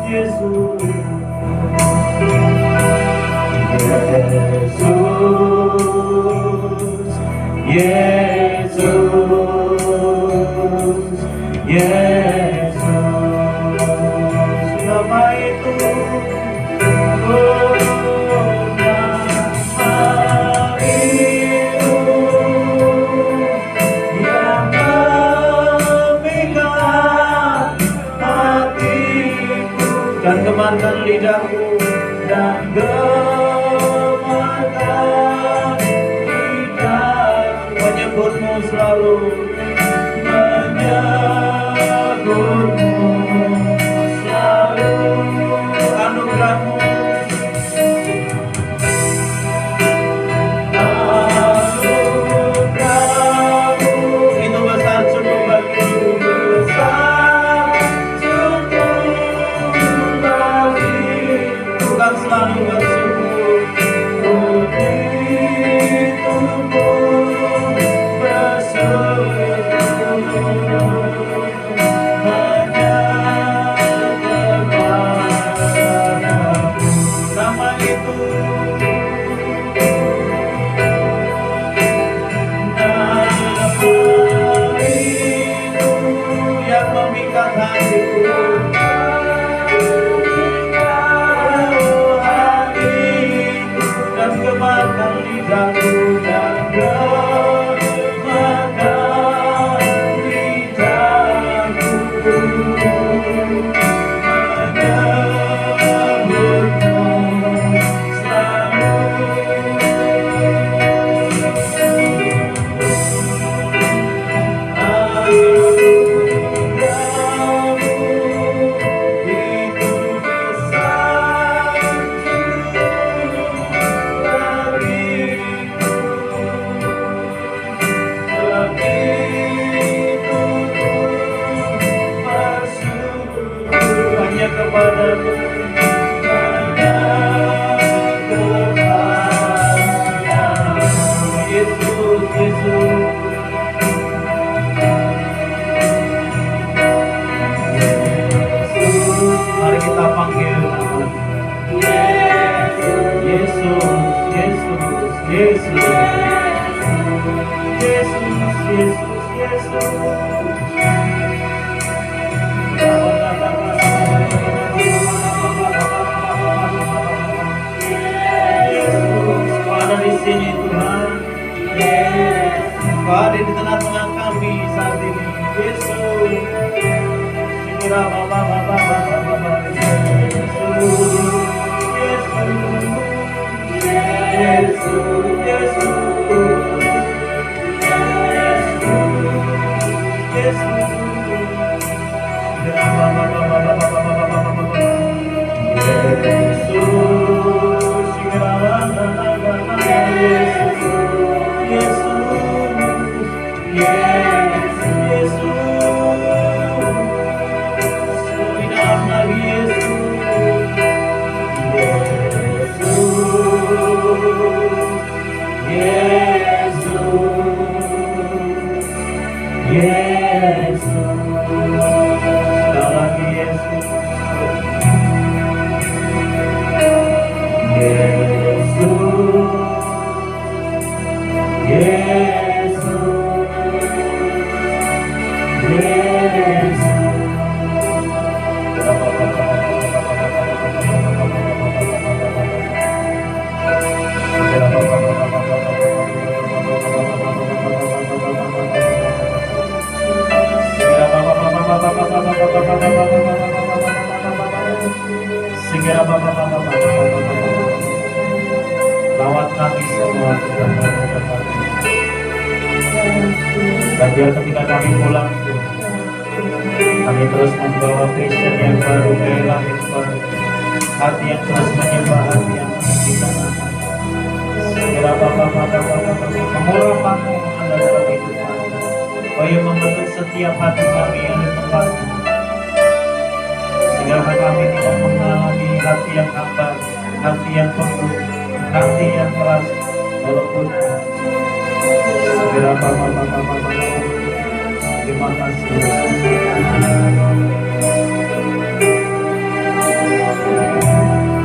B: Yesus, Yesus, nama itu. Oh, nama itu yang memikat hatiku dan gemarkan lidahku, dan gemarkan lidahku, menyebutmu selalu, menyebutmu selalu, anugerahmu, anugerahmu itu besar cukup bagiku, besar cukup bagiku, bukan selalu bersyukur, begitumu bersyukur. Kau ada di tengah-tengah kami saat ini, Yesus. Lawat kami semua Tuhan. Dan biar ketika kami pulang, kami terus membawa passion yang baru, gairah yang baru, hati yang terus menyembah, hati yang meninggikan. Segera mengurangkanmu anda dalam hidup kami. Kau yang membentuk setiap hati kami yang di tempat. Sehingga kami tidak mengalami hati yang hambar, hati yang penuh, hati yang keras, walaupun segera terima kasih.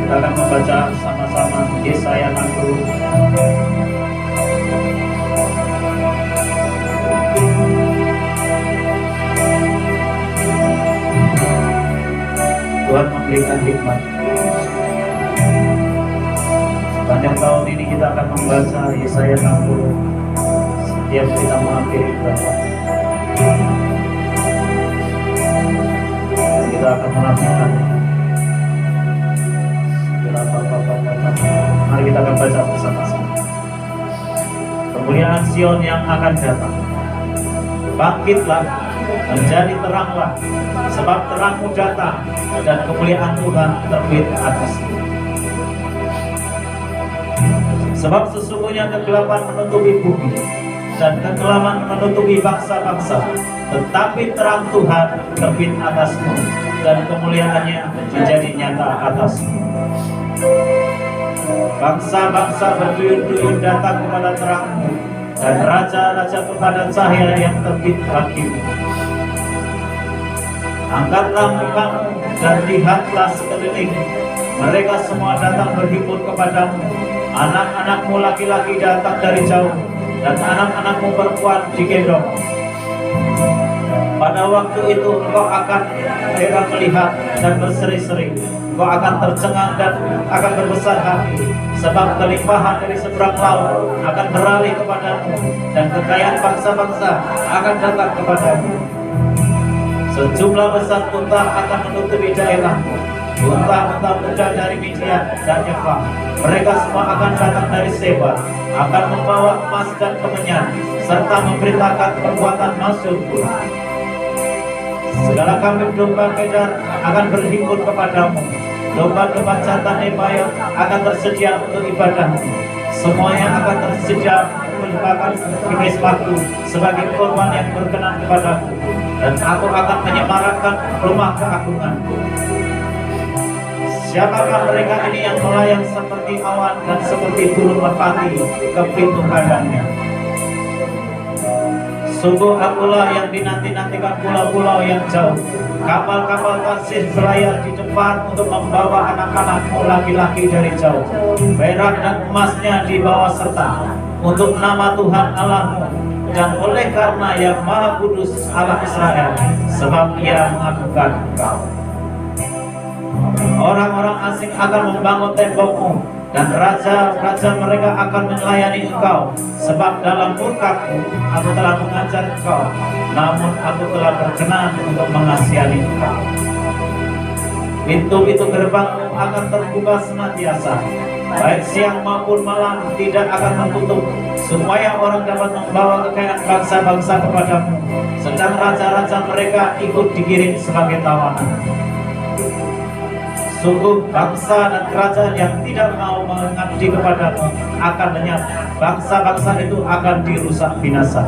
B: Kita akan membaca sama-sama Yesaya 60. Tuhan memberikan hikmat. Sepanjang tahun ini kita akan membaca Yesaya 60 setiap kita mengakhiri berapa. Kita akan menafsirkan. Mari kita akan baca bersama-sama. Kemuliaan Sion yang akan datang. Bangkitlah, menjadi teranglah, sebab terangmu datang dan kemuliaan Tuhan terbit atasmu. Sebab sesungguhnya kegelapan menutupi bumi dan kekelaman menutupi bangsa-bangsa, tetapi terang Tuhan terbit atasmu dan kemuliaannya menjadi nyata atasmu. Bangsa-bangsa berduyun-duyun datang kepada terangmu, dan raja-raja kepada cahaya yang terbit bagimu. Angkatlah mukamu dan lihatlah sekeliling, mereka semua datang berhimpun kepadamu. Anak-anakmu laki-laki datang dari jauh, dan anak-anakmu perempuan digendong. Pada waktu itu engkau akan heran melihat dan berseri-seri. Engkau akan tercengang dan akan berbesar hati, sebab kelimpahan dari seberang laut akan beralih kepadamu, dan kekayaan bangsa-bangsa akan datang kepadamu. Sejumlah besar unta akan menutupi daerahmu, unta-unta muda dari Midian dan Ephah. Mereka semua akan datang dari Seba, akan membawa emas dan kemenyan, serta memberitakan perbuatan masyhur. Segala kambing domba Kedar akan berhimpun kepadamu. Domba-domba jantan Nebaioth akan tersedia untuk ibadahmu. Semuanya akan tersedia melimpahkan di mezbahku sebagai korban yang berkenan kepadaku, dan aku akan menyemarakkan rumah keagunganku. Siapakah mereka ini yang melayang seperti awan dan seperti burung merpati ke pintu kandangnya? Sungguh akulah yang dinanti-nantikan pulau-pulau yang jauh. Kapal-kapal Tarshish berlayar di depan untuk membawa anak-anakmu laki-laki dari jauh. Perak dan emasnya dibawa serta untuk nama Tuhan Allahmu, dan oleh karena Yang Maha Kudus Allah Israel, sebab Ia mengagungkan engkau. Orang-orang asing akan membangun tembokmu dan raja-raja mereka akan melayani engkau. Sebab dalam murkaku aku telah mengajar engkau, namun aku telah berkenan untuk mengasihani engkau. Pintu-pintu gerbangmu akan terbuka senantiasa, baik siang maupun malam tidak akan tertutup, supaya orang dapat membawa kekayaan bangsa-bangsa kepadamu, sedang raja-raja mereka ikut digiring sebagai tawanan. Sungguh bangsa dan kerajaan yang tidak mau mengabdi kepadamu akan lenyap, bangsa-bangsa itu akan dirusak binasa.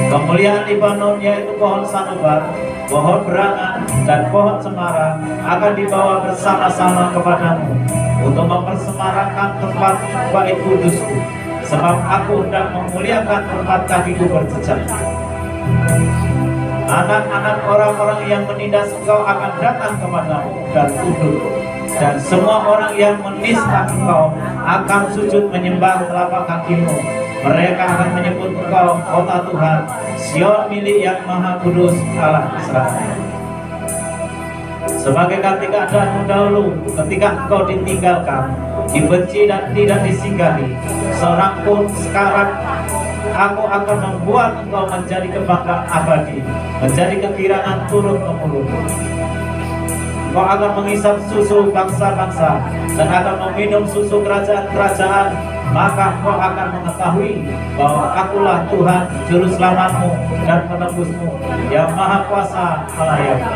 B: Kemuliaan Libanon, yaitu pohon sanubar, pohon berangan, dan pohon cemara akan dibawa bersama-sama kepadamu untuk mempersemarakkan tempat bait kudusku, sebab aku hendak memuliakan tempat kakiku berjejak. Anak-anak orang-orang yang menindas engkau akan datang kepadamu dan tunduk, dan semua orang yang menista engkau akan sujud menyembah telapak kakimu. Mereka akan menyebut engkau kota Tuhan, Sion milik yang maha kudus Allah Israel. Sebagai ganti keadaanmu dahulu ketika engkau ditinggalkan, dibenci dan tidak disinggahi, seorang pun sekarang aku akan membuat engkau menjadi kebanggaan abadi, menjadi kegirangan turun-temurun. Engkau akan mengisap susu bangsa-bangsa dan akan meminum susu kerajaan-kerajaan, maka engkau akan mengetahui bahwa akulah Tuhan Juru Selamatmu dan Penebusmu, yang Maha Kuasa melayani.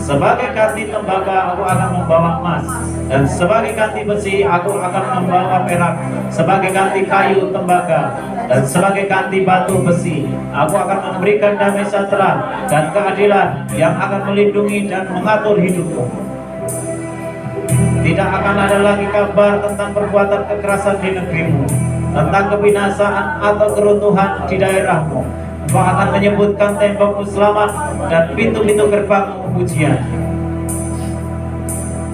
B: Sebagai ganti tembaga aku akan membawa emas, dan sebagai ganti besi aku akan membawa perak. Sebagai ganti kayu tembaga, dan sebagai ganti batu besi aku akan memberikan damai sejahtera dan keadilan yang akan melindungi dan mengatur hidupmu. Tidak akan ada lagi kabar tentang perbuatan kekerasan di negerimu, tentang kebinasaan atau keruntuhan di daerahmu. Engkau akan menyebutkan tembokmu selamat dan pintu-pintu gerbangmu pujian.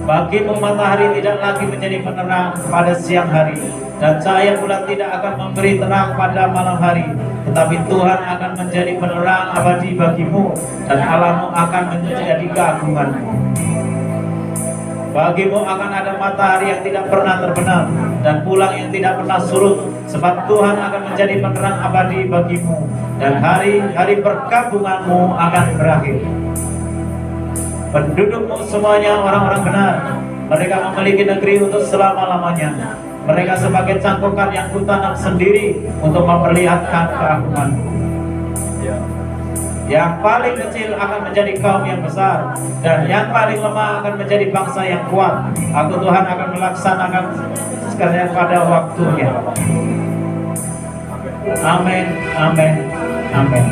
B: Bagimu matahari tidak lagi menjadi penerang pada siang hari, dan cahaya bulan tidak akan memberi terang pada malam hari, tetapi Tuhan akan menjadi penerang abadi bagimu, dan Allahmu akan menjadi keagunganmu. Bagimu akan ada matahari yang tidak pernah terbenam dan bulan yang tidak pernah surut, sebab Tuhan akan menjadi penerang abadi bagimu, dan hari-hari perkabunganmu akan berakhir. Pendudukmu semuanya orang-orang benar, mereka memiliki negeri untuk selama-lamanya. Mereka sebagai cangkokan yang kutanam sendiri untuk memperlihatkan keagunganku. Yang paling kecil akan menjadi kaum yang besar, dan yang paling lemah akan menjadi bangsa yang kuat. Aku Tuhan akan melaksanakan sekalian pada waktunya. Amin, amin, amin.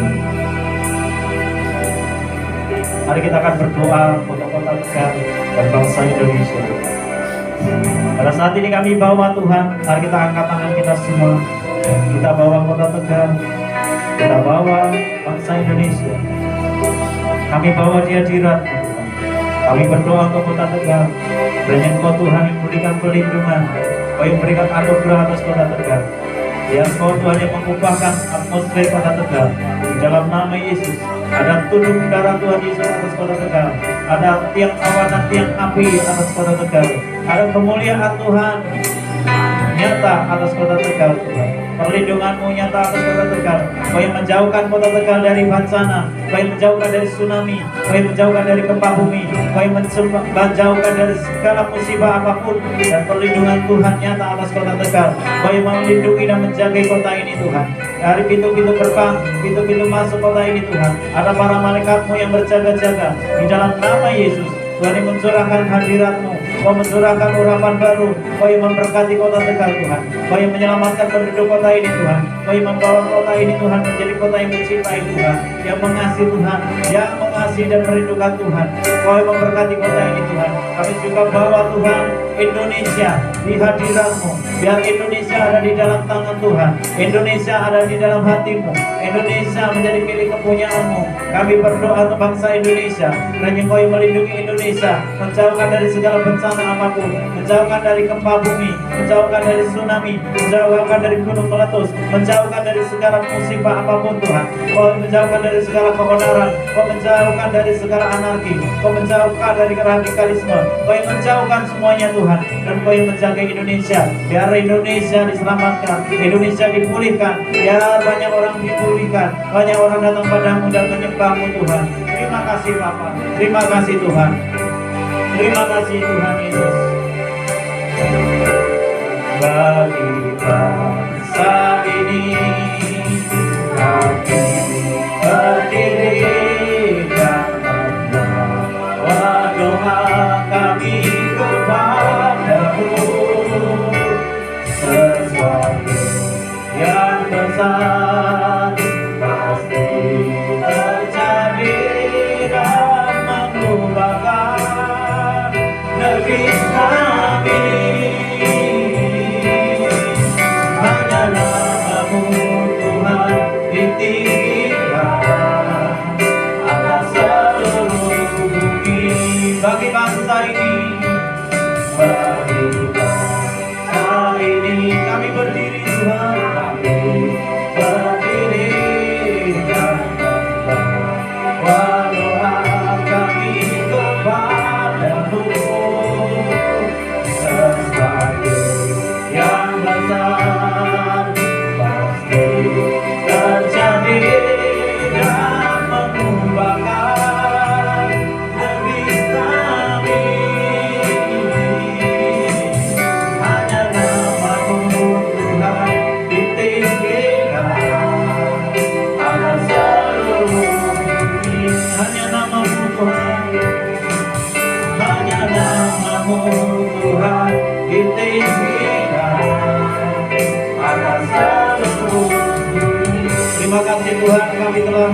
B: Mari kita akan berdoa untuk kota Tegal dan bangsa Indonesia. Pada saat ini kami bawa Tuhan, mari kita angkat tangan kita semua. Kita bawa kota Tegal, kita bawa bangsa Indonesia. Kami bawa dia dirat. Kami berdoa untuk kota Tegal. Dan Engkau Tuhan yang memberikan perlindungan, Kau yang memberikan anugerah atas kota Tegal. Ya Engkau Tuhan yang mengubahkan atmosfer kota Tegal. Di dalam nama Yesus, ada tunduk darah Tuhan Yesus atas kota Tegal. Ada tiang awan dan tiang api atas kota Tegal. Ada kemuliaan Tuhan nyata atas kota Tegal, Tuhan. Perlindunganmu nyata atas kota Tegal. Kau yang menjauhkan kota Tegal dari bencana, Kau yang menjauhkan dari tsunami, Kau yang menjauhkan dari gempa bumi, Kau yang menjauhkan dari segala musibah apapun, dan perlindungan Tuhan nyata atas kota Tegal. Kau yang melindungi dan menjaga kota ini, Tuhan. Dari pintu-pintu gerbang, pintu-pintu masuk kota ini, Tuhan, ada para malaikatmu yang berjaga-jaga. Di dalam nama Yesus, Tuhan yang mencurahkan hadirat-Mu, Kau mencurahkan urapan baru, Kau yang memberkati kota Tegal, Tuhan. Kau yang menyelamatkan penduduk kota ini, Tuhan. Kau yang membawa kota ini, Tuhan, menjadi kota yang mencintai Tuhan, yang mengasihi Tuhan, yang mengasihi dan merindukan Tuhan. Kau yang memberkati kota ini, Tuhan. Kami juga bawa Tuhan Indonesia di hadirat-Mu. Biar Indonesia ada di dalam tangan Tuhan, Indonesia ada di dalam hatimu, Indonesia menjadi milik kepunyaan-Mu. Kami berdoa untuk bangsa Indonesia, dan Kau yang melindungi Indonesia, menjauhkan dari segala bencana apapun, menjauhkan dari gempa bumi, menjauhkan dari tsunami, menjauhkan dari gunung meletus, menjauhkan menjauhkan dari segala musibah apapun Tuhan. Kau menjauhkan dari segala keonaran, Kau menjauhkan dari segala anarki, Kau menjauhkan dari radikalisme, Kau yang menjauhkan semuanya Tuhan. Dan Kau yang menjaga Indonesia, biar Indonesia diselamatkan, Indonesia dipulihkan, biar banyak orang dipulihkan, banyak orang datang padamu dan menyembahmu Tuhan. Terima kasih Bapa, terima kasih Tuhan, terima kasih Tuhan Yesus. Bagi bangsa ini kami berdiri dan membawa doa kami kepadamu. Sesuatu yang besar pasti terjadi dan mengubahkan negeri kami. Hanya namamu Tuhan ditinggikan atas seluruh bumi. Bagi bangsa ini, bagi bangsa ini kami berdiri Tuhan, kami berdiri dan membawa doa kami kepadamu. Sesuatu yang besar pasti terjadi dan mengubahkan negeri kami. Hanya namamu Tuhan ditinggikan atas seluruh bumi. Hanya namamu Tuhan, hanya namamu Tuhan ditinggikan atas seluruh bumi. Terima kasih Tuhan, kami telah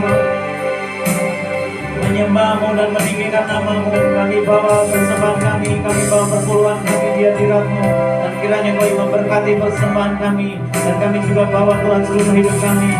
B: menyembah-Mu dan meninggikan nama-Mu. Kami bawa persembahan kami bawa perpuluhan kami di hadirat-Mu, dan kiranya Kau yang memberkati persembahan kami. Dan kami juga bawa Tuhan seluruh hidup kami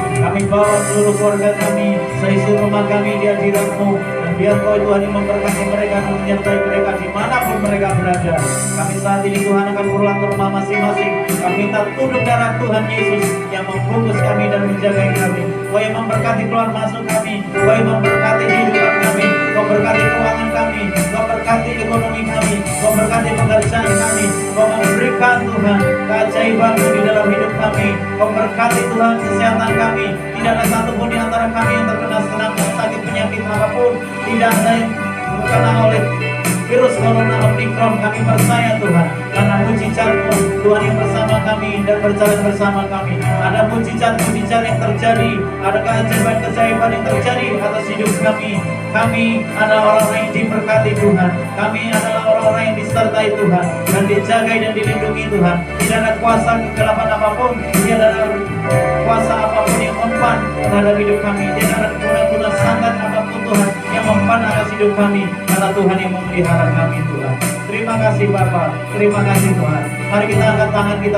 B: bawa seluruh keluarga kami, seisi rumah kami di hadirat-Mu. Dan biar Kau Tuhan yang memberkati mereka, menyertai mereka dimanapun mereka berada. Kami saat ini Tuhan akan pulang ke rumah masing-masing. Kami minta tunduk darah Tuhan Yesus yang membungkus kami dan menjaga kami. Kau yang memberkati keluar masuk kami, Kau yang memberkati kehidupan kami, Kau berkati keuangan kami, Kau berkati ekonomi kami, Kau berkati pekerjaan kami, Kau memberikan Tuhan keajaiban di dalam hidup kami. Kau berkati Tuhan kesehatan kami. Tidak ada satupun di antara kami yang terkena sakit penyakit apapun. Tidak ada yang terkena oleh virus corona Omicron. Kami percaya Tuhan, karena mujizat-Mu Tuhan yang bersama kami dan berjalan bersama kami. Ada mujizat-mujizat yang terjadi, ada keajaiban-keajaiban yang terjadi atas hidup kami. Kami adalah orang-orang yang diberkati Tuhan. Kami adalah orang-orang yang disertai Tuhan dan dijaga dan dilindungi Tuhan. Tidak ada kuasa kegelapan apapun, tidak ada kuasa apapun yang mempan terhadap hidup kami. Tidak ada guna-guna sangat apapun Tuhan yang mempan atas hidup kami, karena Tuhan yang memelihara kami Tuhan. Terima kasih Bapa, terima kasih Tuhan. Mari kita angkat tangan kita.